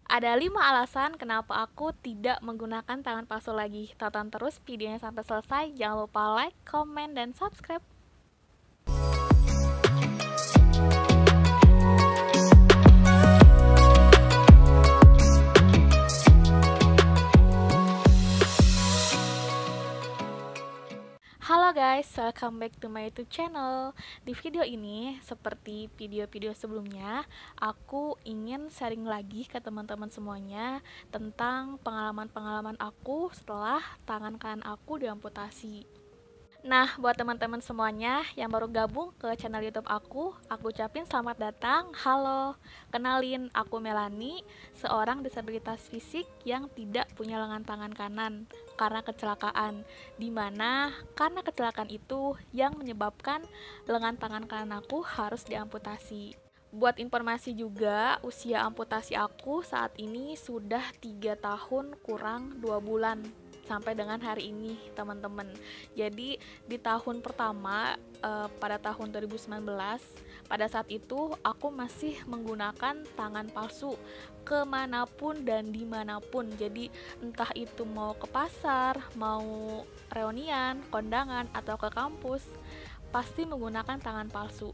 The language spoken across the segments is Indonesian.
Ada 5 alasan kenapa aku tidak menggunakan tangan palsu lagi. Tonton terus videonya sampai selesai. Jangan lupa like, comment, dan subscribe. Halo guys, welcome back to my YouTube channel. Di video ini, seperti video-video sebelumnya, aku ingin sharing lagi ke teman-teman semuanya tentang pengalaman-pengalaman aku setelah tangan kanan aku diamputasi. Nah, buat teman-teman semuanya yang baru gabung ke channel YouTube aku ucapin selamat datang. Halo, kenalin, aku Melani, seorang disabilitas fisik yang tidak punya lengan tangan kanan karena kecelakaan, dimana karena kecelakaan itu yang menyebabkan lengan tangan kanan aku harus diamputasi. Buat informasi juga, usia amputasi aku saat ini sudah 3 tahun kurang 2 bulan sampai dengan hari ini, teman-teman. Jadi di tahun pertama, pada tahun 2019, pada saat itu aku masih menggunakan tangan palsu kemanapun dan dimanapun. Jadi entah itu mau ke pasar, mau reunian, kondangan, atau ke kampus, pasti menggunakan tangan palsu.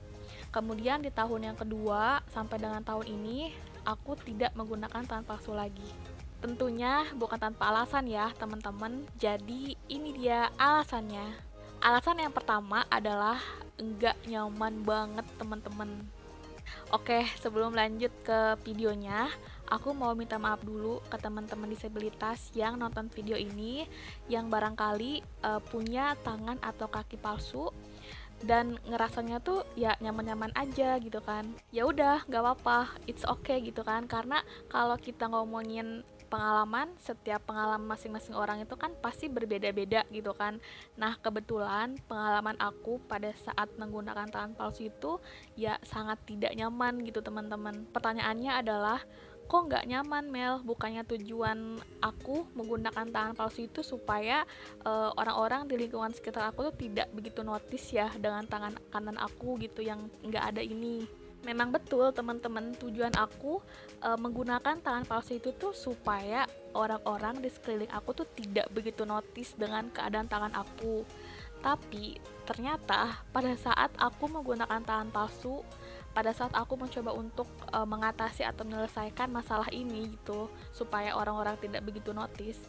Kemudian di tahun yang kedua sampai dengan tahun ini, aku tidak menggunakan tangan palsu lagi. Tentunya bukan tanpa alasan ya teman-teman. Jadi ini dia alasannya. Alasan yang pertama adalah enggak nyaman banget teman-teman. Oke, sebelum lanjut ke videonya, aku mau minta maaf dulu ke teman-teman disabilitas yang nonton video ini, yang barangkali punya tangan atau kaki palsu dan ngerasanya tuh ya nyaman-nyaman aja gitu kan. Ya udah, nggak apa-apa, it's okay gitu kan. Karena kalau kita ngomongin pengalaman, setiap pengalaman masing-masing orang itu kan pasti berbeda-beda gitu kan. Nah, kebetulan pengalaman aku pada saat menggunakan tangan palsu itu ya sangat tidak nyaman gitu teman-teman. Pertanyaannya adalah, kok nggak nyaman Mel? Bukannya tujuan aku menggunakan tangan palsu itu supaya orang-orang di lingkungan sekitar aku tuh tidak begitu notice ya dengan tangan kanan aku gitu yang nggak ada ini. Memang betul teman-teman, tujuan aku menggunakan tangan palsu itu tuh supaya orang-orang di sekeliling aku tuh tidak begitu notice dengan keadaan tangan aku. Tapi ternyata pada saat aku menggunakan tangan palsu, pada saat aku mencoba untuk mengatasi atau menyelesaikan masalah ini gitu supaya orang-orang tidak begitu notice,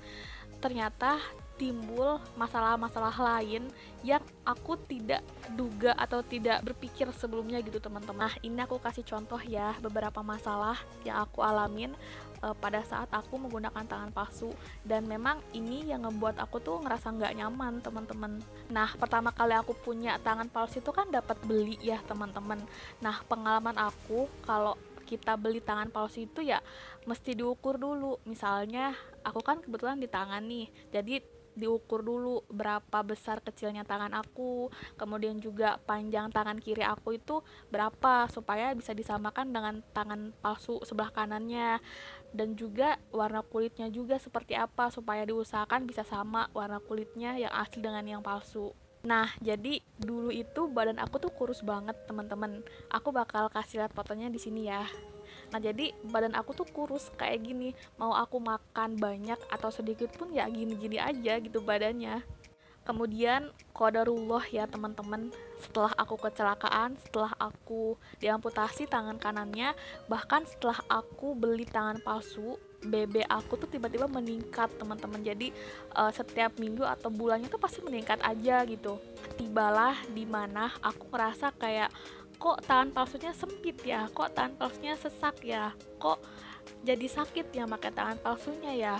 ternyata timbul masalah-masalah lain yang aku tidak duga atau tidak berpikir sebelumnya gitu teman-teman. Nah, ini aku kasih contoh ya beberapa masalah yang aku alamin pada saat aku menggunakan tangan palsu, dan memang ini yang ngebuat aku tuh ngerasa nggak nyaman teman-teman. Nah, pertama kali aku punya tangan palsu itu kan dapat beli ya teman-teman. Nah, pengalaman aku kalau kita beli tangan palsu itu ya mesti diukur dulu. Misalnya aku kan kebetulan di tangan nih, jadi diukur dulu berapa besar kecilnya tangan aku, kemudian juga panjang tangan kiri aku itu berapa supaya bisa disamakan dengan tangan palsu sebelah kanannya, dan juga warna kulitnya juga seperti apa supaya diusahakan bisa sama warna kulitnya yang asli dengan yang palsu. Nah, jadi dulu itu badan aku tuh kurus banget, teman-teman. Aku bakal kasih lihat fotonya di sini ya. Nah, jadi badan aku tuh kurus kayak gini. Mau aku makan banyak atau sedikit pun ya gini-gini aja gitu badannya. Kemudian qadarullah ya teman-teman, setelah aku kecelakaan, setelah aku diamputasi tangan kanannya, bahkan setelah aku beli tangan palsu, BB aku tuh tiba-tiba meningkat teman-teman. Jadi setiap minggu atau bulannya tuh pasti meningkat aja gitu. Tibalah dimana aku ngerasa kayak, kok tangan palsunya sempit ya, kok tangan palsunya sesak ya, kok jadi sakit ya pakai tangan palsunya ya.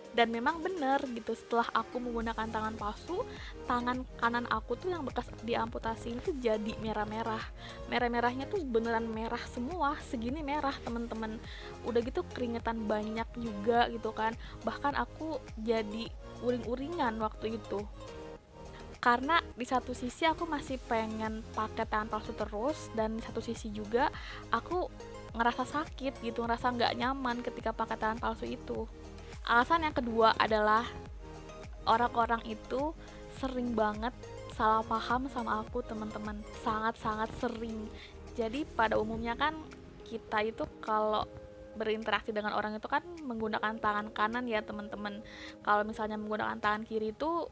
Dan memang bener gitu, setelah aku menggunakan tangan palsu, tangan kanan aku tuh yang bekas diamputasi itu jadi merah-merah. Merah-merahnya tuh beneran merah semua, segini merah teman-teman. Udah gitu keringetan banyak juga gitu kan. Bahkan aku jadi uring-uringan waktu itu. Karena di satu sisi aku masih pengen pakai tangan palsu terus, dan di satu sisi juga aku ngerasa sakit gitu, ngerasa nggak nyaman ketika pakai tangan palsu itu. Alasan yang kedua adalah orang-orang itu sering banget salah paham sama aku teman-teman, sangat-sangat sering. Jadi pada umumnya kan kita itu kalau berinteraksi dengan orang itu kan menggunakan tangan kanan ya teman-teman. Kalau misalnya menggunakan tangan kiri itu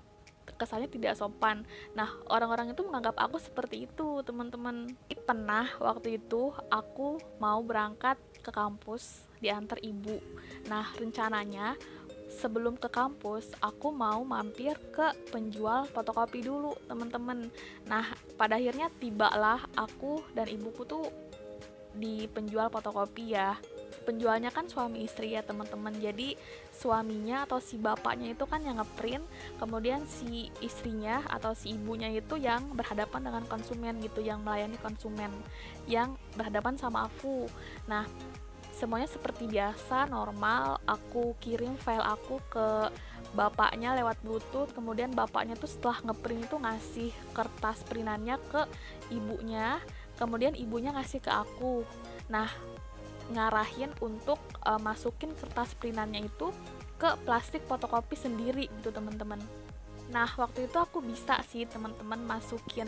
kesannya tidak sopan. Nah, orang-orang itu menganggap aku seperti itu, teman-teman. Pernah waktu itu aku mau berangkat ke kampus diantar ibu. Nah, rencananya sebelum ke kampus aku mau mampir ke penjual fotokopi dulu, teman-teman. Nah, pada akhirnya tibalah aku dan ibuku tuh di penjual fotokopi ya. Penjualnya kan suami istri ya teman-teman, jadi suaminya atau si bapaknya itu kan yang ngeprint, kemudian si istrinya atau si ibunya itu yang berhadapan dengan konsumen gitu, yang melayani konsumen yang berhadapan sama aku. Nah, semuanya seperti biasa normal, aku kirim file aku ke bapaknya lewat bluetooth, kemudian bapaknya tuh setelah ngeprint itu ngasih kertas printannya ke ibunya, kemudian ibunya ngasih ke aku. Nah, ngarahin untuk masukin kertas printannya itu ke plastik fotokopi sendiri gitu teman-teman. Nah, waktu itu aku bisa sih teman-teman masukin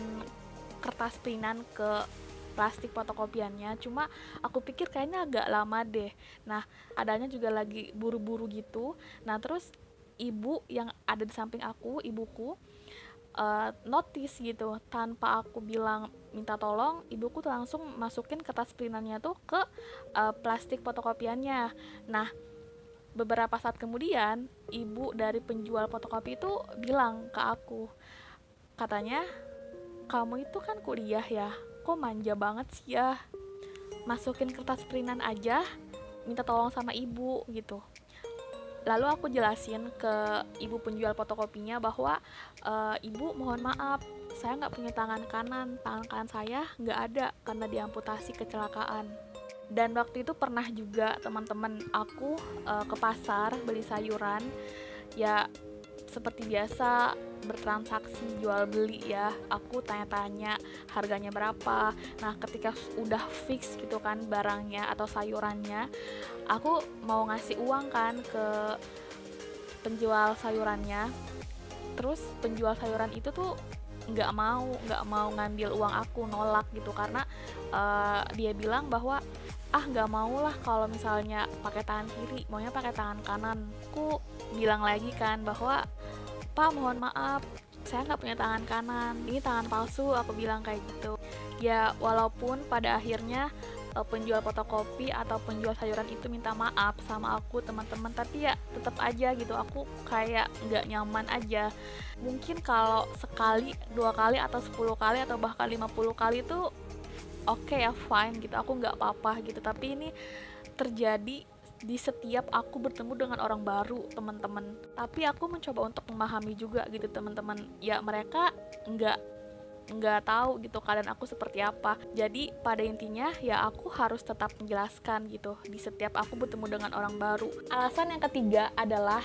kertas printan ke plastik fotokopiannya, cuma aku pikir kayaknya agak lama deh. Nah, adanya juga lagi buru-buru gitu. Nah, terus ibu yang ada di samping aku, ibuku, notice gitu, tanpa aku bilang minta tolong, ibuku tuh langsung masukin kertas printannya tuh ke plastik fotokopiannya. Nah, beberapa saat kemudian ibu dari penjual fotokopi itu bilang ke aku, katanya, kamu itu kan kuliah ya, kok manja banget sih ya, masukin kertas printan aja minta tolong sama ibu gitu. Lalu aku jelasin ke ibu penjual fotokopinya bahwa ibu mohon maaf, saya nggak punya tangan kanan saya nggak ada karena diamputasi kecelakaan. Dan waktu itu pernah juga teman-teman aku ke pasar beli sayuran, ya seperti biasa bertransaksi jual beli ya, aku tanya-tanya harganya berapa. Nah, ketika udah fix gitu kan barangnya atau sayurannya, aku mau ngasih uang kan ke penjual sayurannya. Terus penjual sayuran itu tuh nggak mau ngambil uang aku, nolak gitu, karena dia bilang bahwa nggak mau lah kalau misalnya pakai tangan kiri, maunya pakai tangan kanan. Aku bilang lagi kan bahwa, Pak mohon maaf, saya nggak punya tangan kanan, ini tangan palsu, aku bilang kayak gitu. Ya walaupun pada akhirnya penjual fotokopi atau penjual sayuran itu minta maaf sama aku teman-teman, tapi ya tetap aja gitu, aku kayak nggak nyaman aja. Mungkin kalau sekali, 2 kali atau 10 kali atau bahkan 50 kali itu oke ya, fine gitu, aku nggak apa-apa gitu. Tapi ini terjadi di setiap aku bertemu dengan orang baru teman-teman. Tapi aku mencoba untuk memahami juga gitu teman-teman, ya mereka nggak tahu gitu keadaan aku seperti apa. Jadi pada intinya ya aku harus tetap menjelaskan gitu di setiap aku bertemu dengan orang baru. Alasan yang ketiga adalah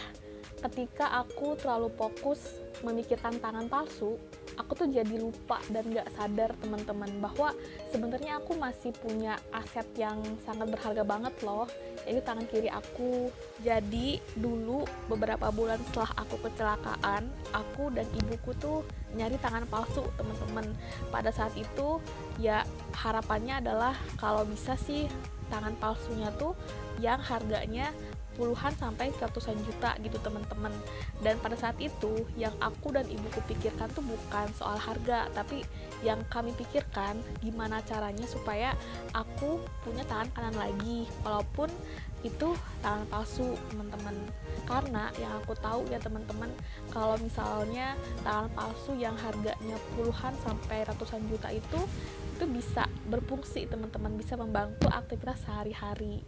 ketika aku terlalu fokus memikirkan tangan palsu, aku tuh jadi lupa dan gak sadar teman-teman bahwa sebenarnya aku masih punya aset yang sangat berharga banget loh, yaitu tangan kiri aku. Jadi dulu beberapa bulan setelah aku kecelakaan, aku dan ibuku tuh nyari tangan palsu teman-teman. Pada saat itu ya harapannya adalah kalau bisa sih tangan palsunya tuh yang harganya puluhan sampai ratusan juta gitu teman-teman. Dan pada saat itu yang aku dan ibuku pikirkan tuh bukan soal harga, tapi yang kami pikirkan gimana caranya supaya aku punya tangan kanan lagi walaupun itu tangan palsu teman-teman. Karena yang aku tahu ya teman-teman, kalau misalnya tangan palsu yang harganya puluhan sampai ratusan juta itu bisa berfungsi teman-teman, bisa membantu aktivitas sehari-hari.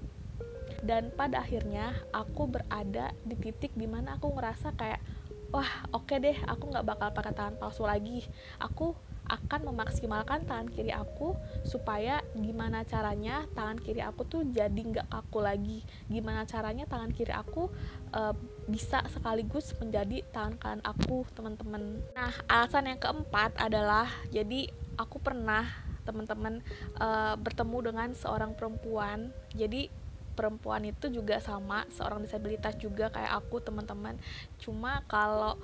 Dan pada akhirnya aku berada di titik dimana aku ngerasa kayak, wah oke deh, aku gak bakal pakai tangan palsu lagi. Aku akan memaksimalkan tangan kiri aku supaya gimana caranya tangan kiri aku tuh jadi gak kaku lagi. Gimana caranya tangan kiri aku bisa sekaligus menjadi tangan kanan aku teman-teman. Nah, alasan yang keempat adalah, jadi aku pernah teman-teman bertemu dengan seorang perempuan. Jadi perempuan itu juga sama, seorang disabilitas juga kayak aku teman-teman. Cuma kalau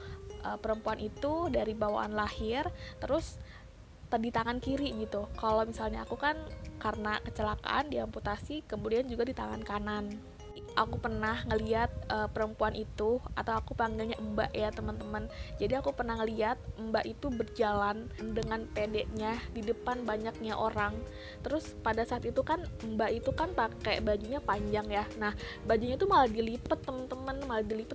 perempuan itu dari bawaan lahir, terus di tangan kiri gitu. Kalau misalnya aku kan karena kecelakaan diamputasi, kemudian juga di tangan kanan. Aku pernah ngeliat perempuan itu, atau aku panggilnya Mbak ya teman-teman. Jadi aku pernah ngeliat Mbak itu berjalan dengan pedenya di depan banyaknya orang. Terus pada saat itu kan Mbak itu kan pakai bajunya panjang ya. Nah bajunya itu malah dilipet teman-teman,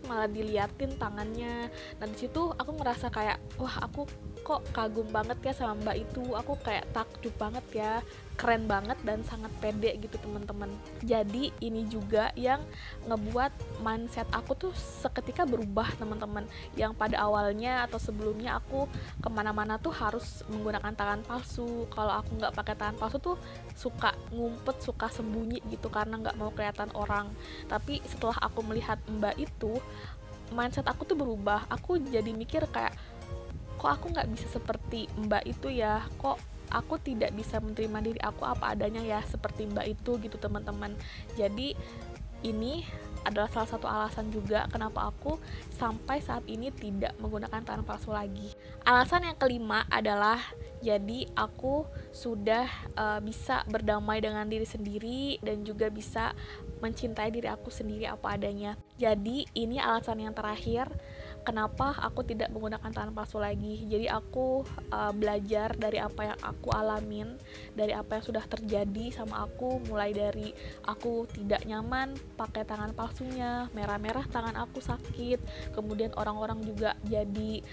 malah diliatin tangannya. Nah di situ aku ngerasa kayak wah, aku kok kagum banget ya sama Mbak itu. Aku kayak takjub banget ya, keren banget dan sangat pede gitu teman-teman. Jadi ini juga yang ngebuat mindset aku tuh seketika berubah teman-teman. Yang pada awalnya atau sebelumnya aku kemana-mana tuh harus menggunakan tangan palsu. Kalau aku nggak pakai tangan palsu tuh suka ngumpet, suka sembunyi gitu karena nggak mau kelihatan orang. Tapi setelah aku melihat Mbak itu, mindset aku tuh berubah. Aku jadi mikir kayak, kok aku nggak bisa seperti Mbak itu ya, kok aku tidak bisa menerima diri aku apa adanya ya seperti Mbak itu gitu teman-teman. Jadi ini adalah salah satu alasan juga kenapa aku sampai saat ini tidak menggunakan tangan palsu lagi. Alasan yang kelima adalah jadi aku sudah bisa berdamai dengan diri sendiri dan juga bisa mencintai diri aku sendiri apa adanya. Jadi ini alasan yang terakhir kenapa aku tidak menggunakan tangan palsu lagi. Jadi aku belajar dari apa yang aku alamin, dari apa yang sudah terjadi sama aku, mulai dari aku tidak nyaman pakai tangan palsunya, merah-merah tangan aku sakit, kemudian orang-orang juga jadi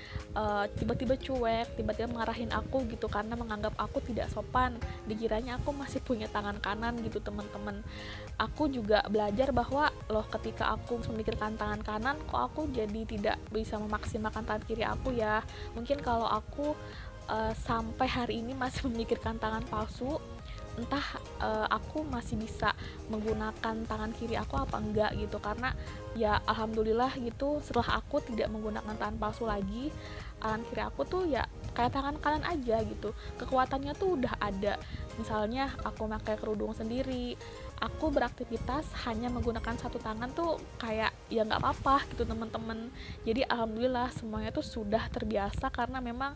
tiba-tiba cuek, tiba-tiba mengarahin aku gitu karena menganggap aku tidak sopan, dikiranya aku masih punya tangan kanan gitu teman-teman. Aku juga belajar bahwa loh, ketika aku memikirkan tangan kanan, kok aku jadi tidak bisa memaksimalkan tangan kiri aku ya. Mungkin kalau aku sampai hari ini masih memikirkan tangan palsu, entah aku masih bisa menggunakan tangan kiri aku apa enggak gitu. Karena ya alhamdulillah gitu, setelah aku tidak menggunakan tangan palsu lagi, tangan kiri aku tuh ya kayak tangan kanan aja gitu, kekuatannya tuh udah ada. Misalnya aku pakai kerudung sendiri, aku beraktivitas hanya menggunakan satu tangan tuh kayak ya nggak apa-apa gitu teman-teman. Jadi alhamdulillah semuanya tuh sudah terbiasa karena memang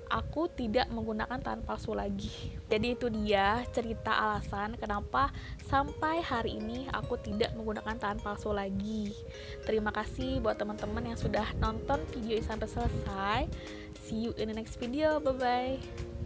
aku tidak menggunakan tangan palsu lagi. Jadi itu dia cerita alasan kenapa sampai hari ini aku tidak menggunakan tangan palsu lagi. Terima kasih buat teman-teman yang sudah nonton video ini sampai selesai. See you in the next video. Bye bye.